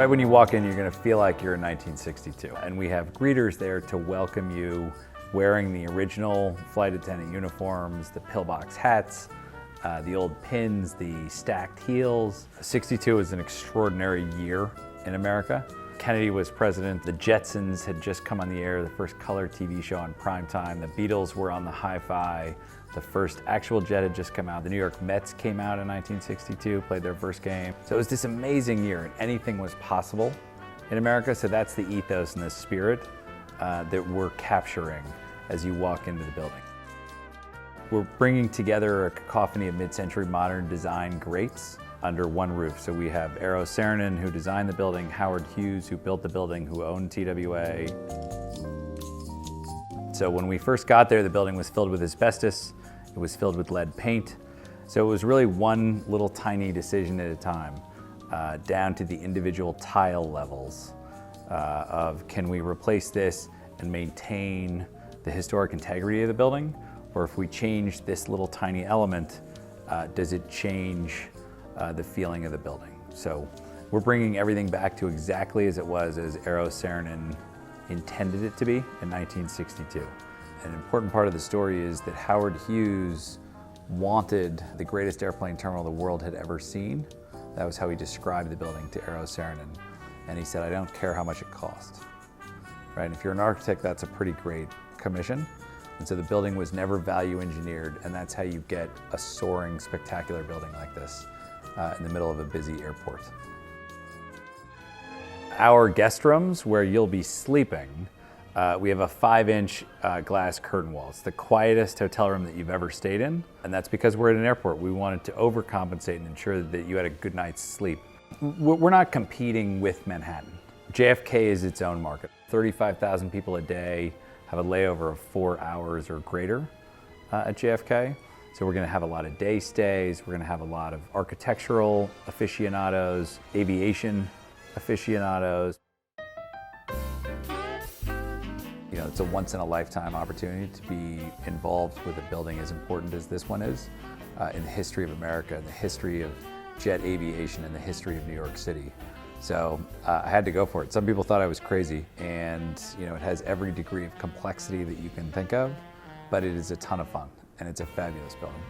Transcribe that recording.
Right when you walk in, you're going to feel like you're in 1962. And we have greeters there to welcome you wearing the original flight attendant uniforms, the pillbox hats, the old pins, the stacked heels. 62 was an extraordinary year in America. Kennedy was president, the Jetsons had just come on the air, the first color TV show on primetime, the Beatles were on the hi-fi, the first actual jet had just come out, the New York Mets came out in 1962, played their first game. So it was this amazing year, and anything was possible in America, so that's the ethos and the spirit that we're capturing as you walk into the building. We're bringing together a cacophony of mid-century modern design greats under one roof. So we have Eero Saarinen, who designed the building, Howard Hughes, who built the building, who owned TWA. So when we first got there, the building was filled with asbestos, it was filled with lead paint. So it was really one little tiny decision at a time, down to the individual tile levels of can we replace this and maintain the historic integrity of the building, or if we change this little tiny element, does it change the feeling of the building? So we're bringing everything back to exactly as it was as Eero Saarinen intended it to be in 1962. An important part of the story is that Howard Hughes wanted the greatest airplane terminal the world had ever seen. That was how he described the building to Eero Saarinen. And he said, I don't care how much it costs. Right? And if you're an architect, that's a pretty great commission. And so the building was never value engineered, and that's how you get a soaring, spectacular building like this in the middle of a busy airport. Our guest rooms, where you'll be sleeping, we have a 5-inch glass curtain wall. It's the quietest hotel room that you've ever stayed in, and that's because we're at an airport. We wanted to overcompensate and ensure that you had a good night's sleep. We're not competing with Manhattan. JFK is its own market. 35,000 people a day have a layover of 4 hours or greater at JFK. So we're going to have a lot of day stays, we're going to have a lot of architectural aficionados, aviation aficionados. You know, it's a once-in-a-lifetime opportunity to be involved with a building as important as this one is in the history of America, in the history of jet aviation, and the history of New York City. So I had to go for it. Some people thought I was crazy, and you know, it has every degree of complexity that you can think of, but it is a ton of fun, and it's a fabulous building.